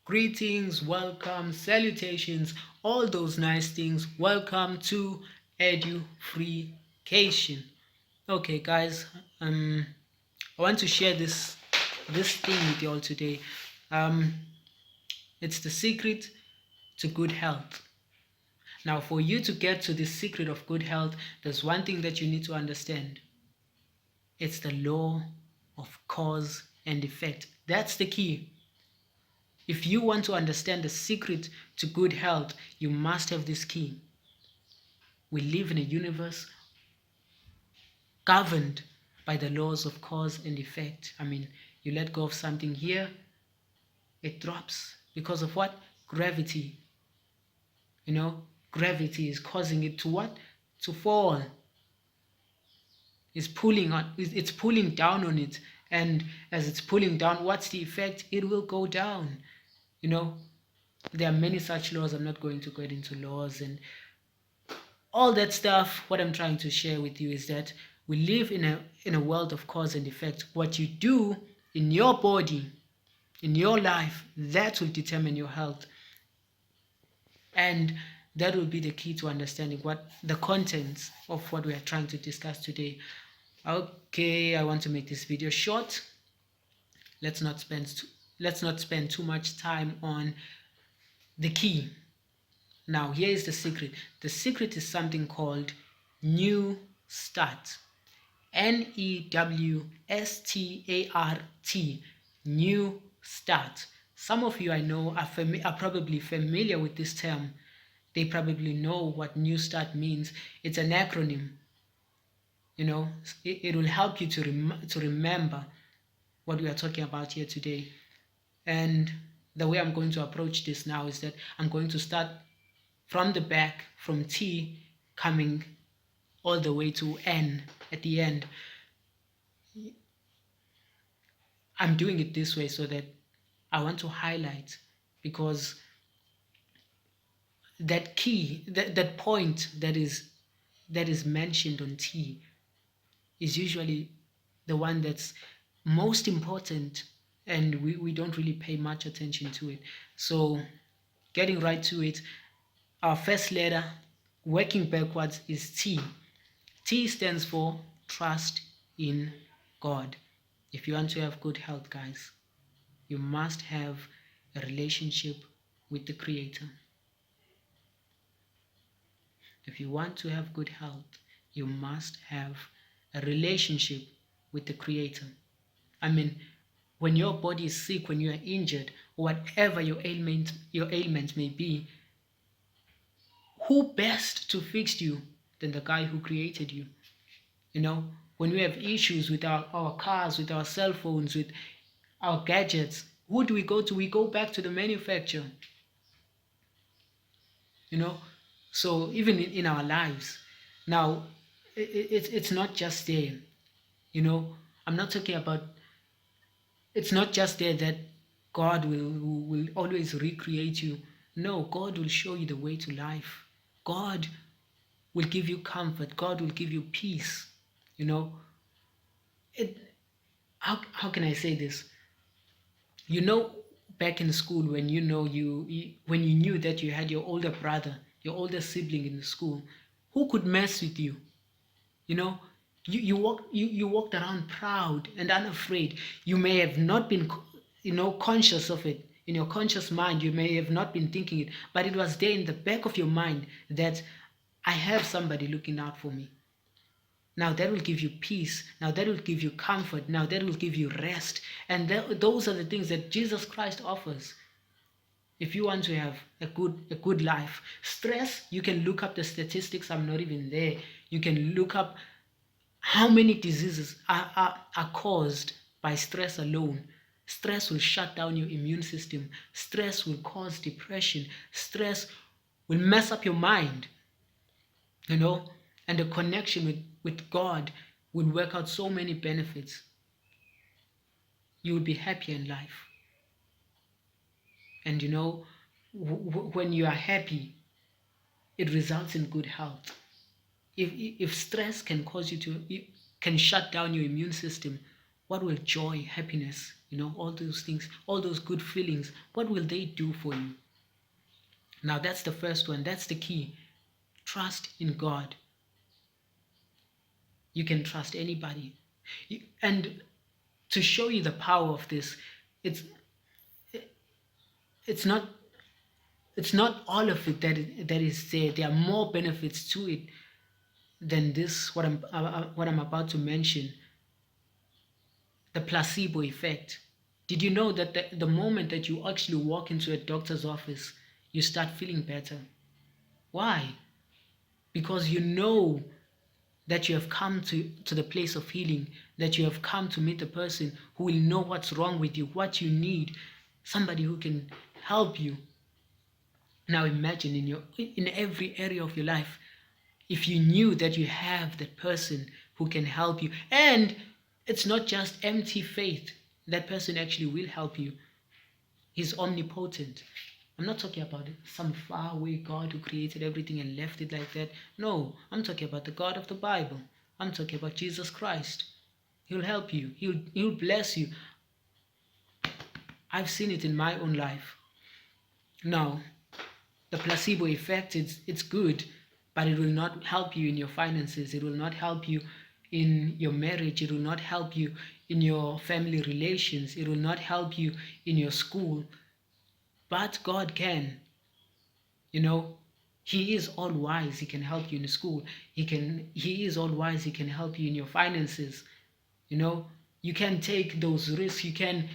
Greetings, welcome, salutations, all those nice things. Welcome to EduFreecation. Okay, guys, I want to share this thing with you all today. Um, it's the secret to good health. Now, for you to get to the secret of good health, there's one thing that you need to understand. It's the law of cause and effect. That's the key. If you want to understand the secret to good health, you must have this key. We live in a universe governed by the laws of cause and effect. You let go of something here, it drops because of what? Gravity. Gravity is causing it to what? To fall. It's pulling down on it, and as it's pulling down, what's the effect? It will go down. You know, there are many such laws. I'm not going to get into laws and all that stuff. What I'm trying to share with you is that we live in a world of cause and effect. What you do in your body, in your life, that will determine your health, and that will be the key to understanding what the contents of what we are trying to discuss today. Okay, I want to make this video short. Let's not spend too much time on the key. Now, here is the secret. The secret is something called New Start. NEWSTART. New Start. Some of you I know are probably familiar with this term. They probably know what New Start means. It's an acronym. It will help you to remember what we are talking about here today. And the way I'm going to approach this now is that I'm going to start from the back, from T, coming all the way to N at the end. I'm doing it this way so that I want to highlight, because that key, that point that is mentioned on T is usually the one that's most important, and we don't really pay much attention to it. So getting right to it, our first letter, working backwards, is T. T stands for trust in God. If you want to have good health, guys, you must have a relationship with the Creator. If you want to have good health, you must have a relationship with the Creator. When your body is sick, when you are injured, whatever your ailment may be, who best to fix you than the guy who created you? When we have issues with our cars, with our cell phones, with our gadgets, who do we go to? We go back to the manufacturer. So even in our lives now, it's not just there. I'm not talking about, it's not just there that God will always recreate you. No, God will show you the way to life. God will give you comfort. God will give you peace. How can I say this? Back in school, when when you knew that you had your older brother, your older sibling in school, who could mess with you? You walked around proud and unafraid. You may have not been conscious of it. In your conscious mind, you may have not been thinking it, but it was there in the back of your mind that I have somebody looking out for me. Now that will give you peace. Now that will give you comfort. Now that will give you rest. And those are the things that Jesus Christ offers. If you want to have a good life, stress, you can look up the statistics. I'm not even there. You can look up how many diseases are caused by stress alone. Stress will shut down your immune system. Stress will cause depression. Stress will mess up your mind. And the connection with God will work out so many benefits. You will be happier in life. And when you are happy, it results in good health. If stress can shut down your immune system, what will joy, happiness, all those things, all those good feelings, what will they do for you? Now that's the first one. That's the key. Trust in God. You can trust anybody. And to show you the power of this, it's it's not it's not all of it that is there. There are more benefits to it than this. What I'm about to mention, the placebo effect. Did you know that the moment that you actually walk into a doctor's office, you start feeling better? Why? Because you know that you have come to the place of healing, that you have come to meet a person who will know what's wrong with you, what you need, somebody who can help you. Now imagine in every area of your life, if you knew that you have that person who can help you, and it's not just empty faith, that person actually will help you. He's omnipotent. I'm not talking about some faraway God who created everything and left it like that. No, I'm talking about the God of the Bible. I'm talking about Jesus Christ. He'll help you. He'll bless you. I've seen it in my own life. Now, the placebo effect, it's good, but it will not help you in your finances. It will not help you in your marriage. It will not help you in your family relations. It will not help you in your school. But God can. He is all wise. He can help you in school. He is all wise. He can help you in your finances. You can take those risks. You can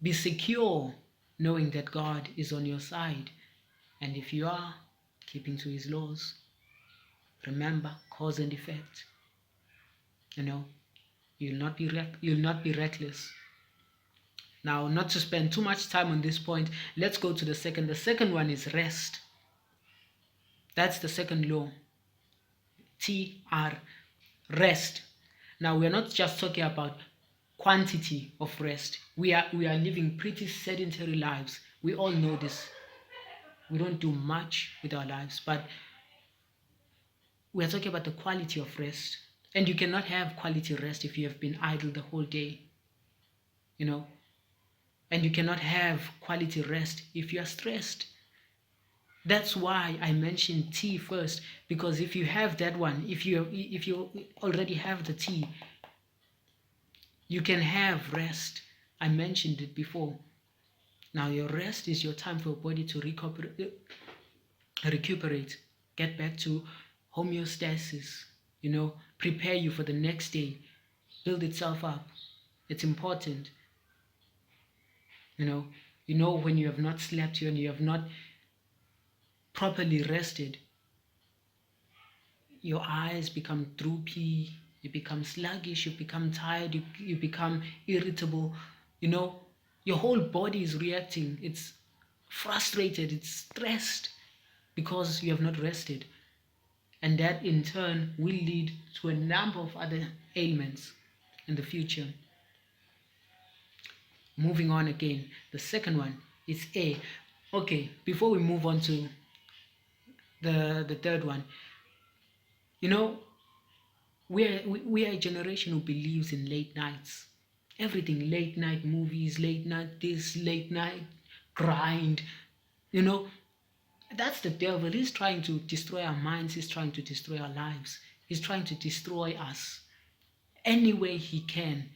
be secure knowing that God is on your side. And if you are keeping to his laws, remember cause and effect. You'll not be reckless. Now, not to spend too much time on this point, let's go to the second. The second one is rest. That's the second law. TR, rest. Now, we're not just talking about quantity of rest. We are living pretty sedentary lives. We all know this. We don't do much with our lives, but we're talking about the quality of rest. And you cannot have quality rest if you have been idle the whole day. And you cannot have quality rest if you are stressed. That's why I mentioned T first, because if you have that one, if you already have the T, you can have rest. I mentioned it before. Now your rest is your time for your body to recuperate, get back to homeostasis, prepare you for the next day, build itself up. It's important. When you have not slept and you have not properly rested, your eyes become droopy, you become sluggish, you become tired, you become irritable. Your whole body is reacting. It's frustrated, it's stressed because you have not rested. And that in turn will lead to a number of other ailments in the future. Moving on again, the second one is A. Okay, before we move on to the third one, we are a generation who believes in late nights. Everything, late night movies, late night this, late night grind. That's the devil. He's trying to destroy our minds. He's trying to destroy our lives. He's trying to destroy us any way he can.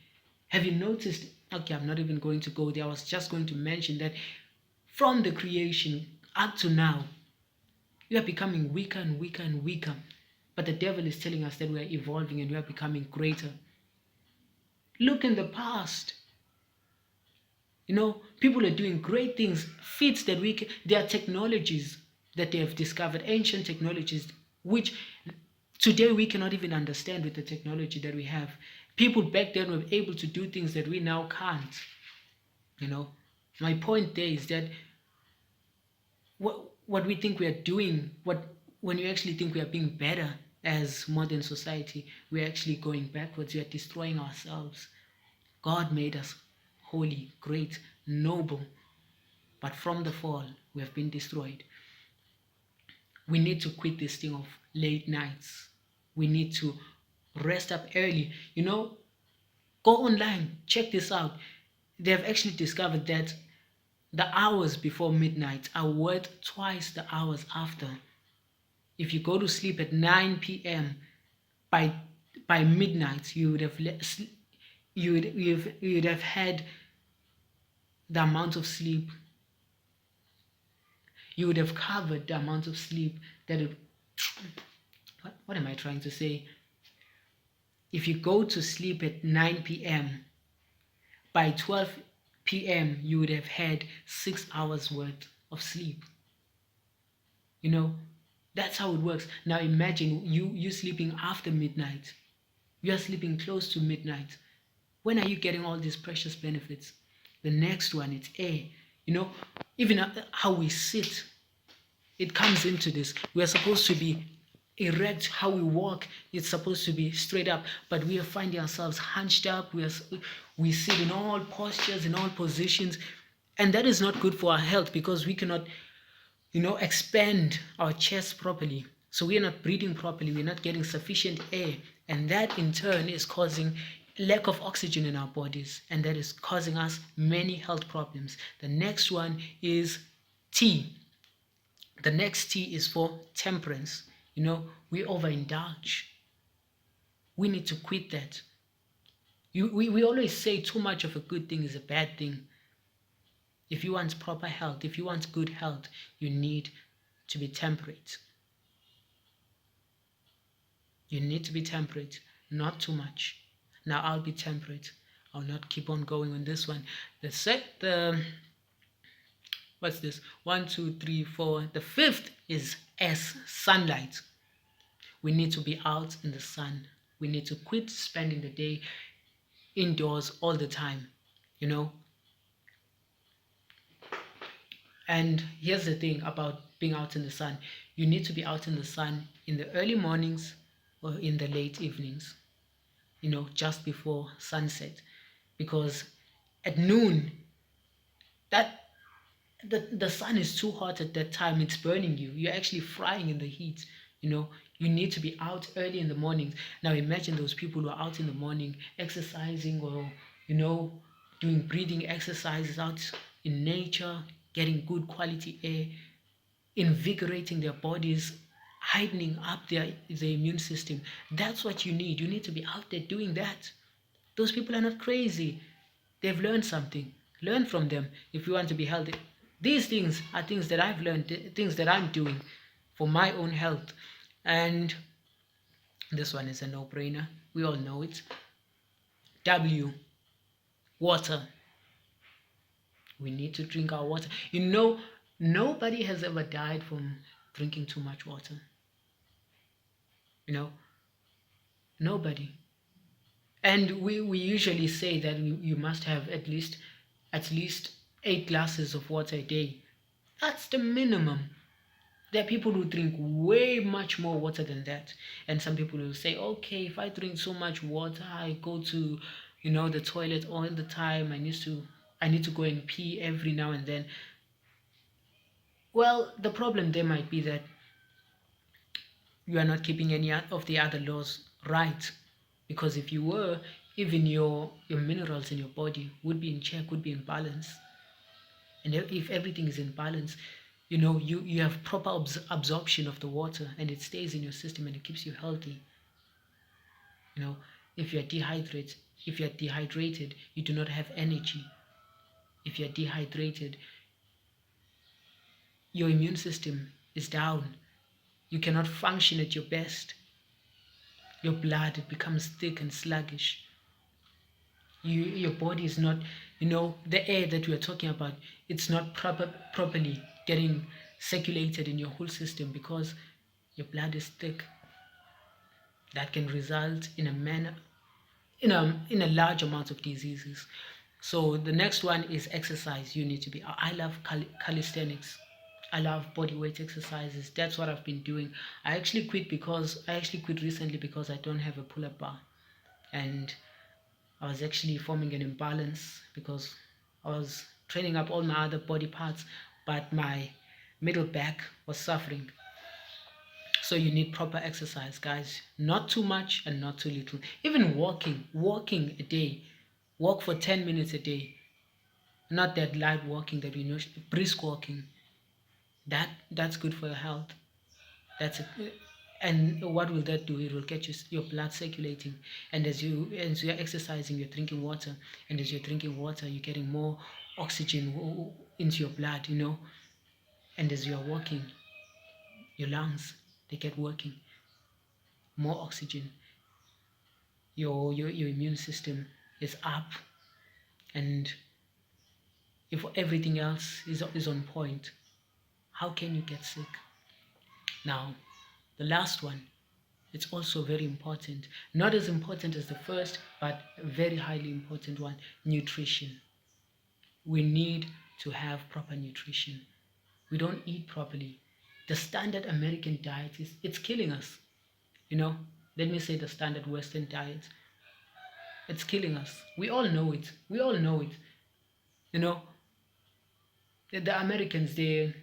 Have you noticed? Okay, I'm not even going to go there. I was just going to mention that from the creation up to now, we are becoming weaker and weaker and weaker. But the devil is telling us that we are evolving and we are becoming greater. Look in the past. People are doing great things, feats that there are technologies that they have discovered, ancient technologies, which today we cannot even understand with the technology that we have. People back then were able to do things that we now can't. My point there is that what we think we are doing, when you actually think we are being better as modern society, we're actually going backwards. We are destroying ourselves. God made us holy, great, noble, but from the fall, we have been destroyed. We need to quit this thing of late nights. We need to rest up early. Go online, check this out. they have actually discovered that the hours before midnight are worth twice the hours after. If you go to sleep at 9 p.m., by midnight you would have you would have had the amount of sleep, you would have covered the amount of sleep that it, what am I trying to say? If you go to sleep at 9 p.m., by 12 p.m. you would have had 6 hours worth of sleep. You know, that's how it works. Now imagine you sleeping after midnight. You are sleeping close to midnight. When are you getting all these precious benefits? The next one, it's air. You know, even how we sit, it comes into this. We are supposed to be erect. How we walk, it's supposed to be straight up, but we are finding ourselves hunched up. We sit in all postures, in all positions, and that is not good for our health, because we cannot, expand our chest properly. So we are not breathing properly. We're not getting sufficient air, and that in turn is causing lack of oxygen in our bodies, and that is causing us many health problems. The next one is T. The next T is for temperance. We overindulge. We need to quit that. We always say too much of a good thing is a bad thing. If you want proper health, if you want good health, you need to be temperate. You need to be temperate, not too much. Now I'll be temperate. I'll not keep on going on this one. What's this? 1, 2, 3, 4. The fifth is S, sunlight. We need to be out in the sun. We need to quit spending the day indoors all the time, And here's the thing about being out in the sun. You need to be out in the sun in the early mornings or in the late evenings, just before sunset. Because at noon, the sun is too hot at that time. It's burning you. You're actually frying in the heat. You need to be out early in the mornings. Now imagine those people who are out in the morning exercising, or doing breathing exercises out in nature, getting good quality air, invigorating their bodies, heightening up their immune system. That's what you need. You need to be out there doing that. Those people are not crazy. They've learned something. Learn from them if you want to be healthy. These things are things that I've learned, things that I'm doing for my own health. And this one is a no-brainer. We all know it. W, water. We need to drink our water. Nobody has ever died from drinking too much water. Nobody. And we usually say that you must have at least 8 glasses of water a day. That's the minimum. There are people who drink way much more water than that. And some people will say, okay, if I drink so much water, I go to, the toilet all the time. I need to go and pee every now and then. Well, the problem there might be that you are not keeping any of the other laws right. Because if you were, even your minerals in your body would be in check, would be in balance. And if everything is in balance, you have proper absorption of the water, and it stays in your system and it keeps you healthy. If you're dehydrated, you do not have energy. If you're dehydrated, your immune system is down. You cannot function at your best. Your blood, it becomes thick and sluggish. Your body is not, the air that we are talking about, it's not properly getting circulated in your whole system because your blood is thick. That can result in a large amount of diseases. So the next one is exercise. You need to be. I love calisthenics. I love body weight exercises. That's what I've been doing. I actually quit recently because I don't have a pull-up bar, and I was actually forming an imbalance because I was training up all my other body parts, but my middle back was suffering. So you need proper exercise, guys. Not too much and not too little. Even walking a day. Walk for 10 minutes a day. not that light walking that we know, brisk walking. That's good for your health. That's a, and what will that do? It will get your blood circulating, and as you're exercising, you're drinking water, and as you're drinking water, you're getting more oxygen into your blood, and as you're walking, your lungs, they get working, more oxygen, your immune system is up, and if everything else is on point, how can you get sick? Now, the last one, it's also very important. Not as important as the first, but a very highly important one, nutrition. We need to have proper nutrition. We don't eat properly. The standard American diet it's killing us. You know, let me say the standard Western diet. It's killing us. We all know it. We all know it. You know, the Americans, they're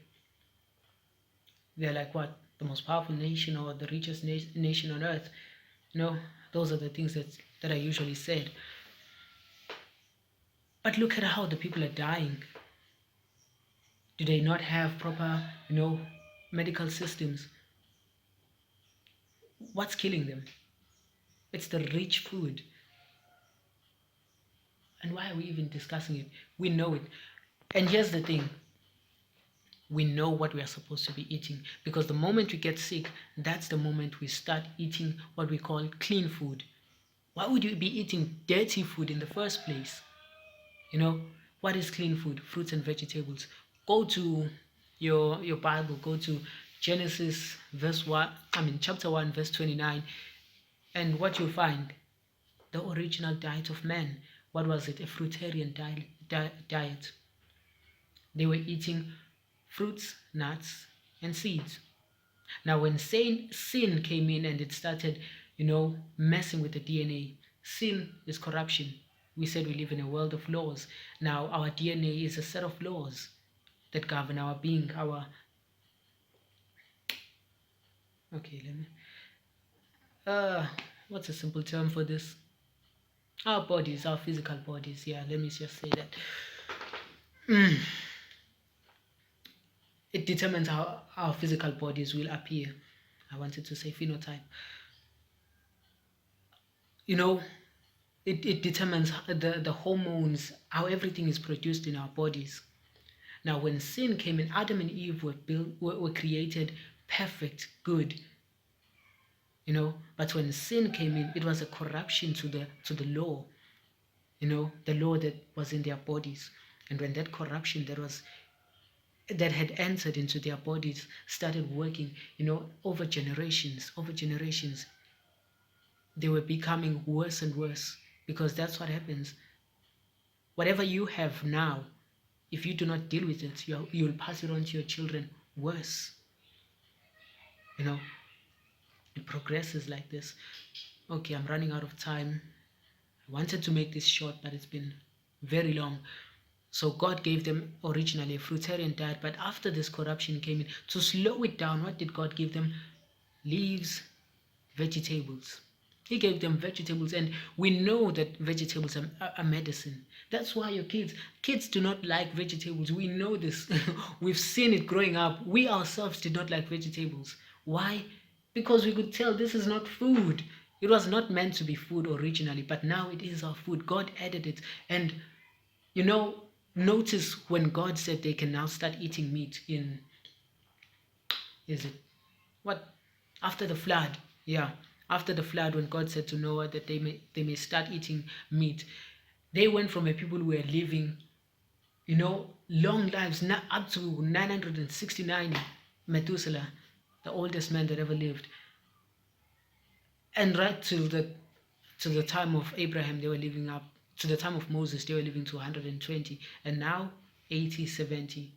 like what? The most powerful nation or the richest nation on earth. Those are the things that are usually said. But look at how the people are dying. Do they not have proper, medical systems? What's killing them? It's the rich food. And why are we even discussing it? We know it. And here's the thing. We know what we are supposed to be eating, because the moment we get sick, that's the moment we start eating what we call clean food. Why would you be eating dirty food in the first place? What is clean food? Fruits and vegetables. Go to your Bible, go to Genesis chapter 1 verse 29, and what you'll find, the original diet of man, what was it? A fruitarian diet. They were eating fruits, nuts, and seeds. Now, when sin came in and it started, messing with the DNA, sin is corruption. We said we live in a world of laws. Now, our DNA is a set of laws that govern our being, okay, what's a simple term for this? Our bodies, our physical bodies. Yeah, let me just say that. It determines how our physical bodies will appear. I wanted to say phenotype. It determines the hormones, how everything is produced in our bodies. Now, when sin came in, Adam and Eve were created perfect, good. But when sin came in, it was a corruption to the law. The law that was in their bodies. And when that corruption that had entered into their bodies started working, over generations, they were becoming worse and worse, because that's what happens. Whatever you have now, if you do not deal with it, you'll pass it on to your children worse. It progresses like this. Okay, I'm running out of time. I wanted to make this short, but it's been very long. So God gave them originally a fruitarian diet, but after this corruption came in, to slow it down, what did God give them? Leaves, vegetables. He gave them vegetables, and we know that vegetables are medicine. That's why your kids do not like vegetables. We know this. We've seen it growing up. We ourselves did not like vegetables. Why? Because we could tell this is not food. It was not meant to be food originally, but now it is our food. God added it. And notice when God said they can now start eating meat after the flood? Yeah, after the flood, when God said to Noah that they may start eating meat, they went from a people who were living, long lives, up to 969, Methuselah, the oldest man that ever lived, and right to the time of Abraham, they were living up to the time of Moses, they were living to 120, and now 80, 70.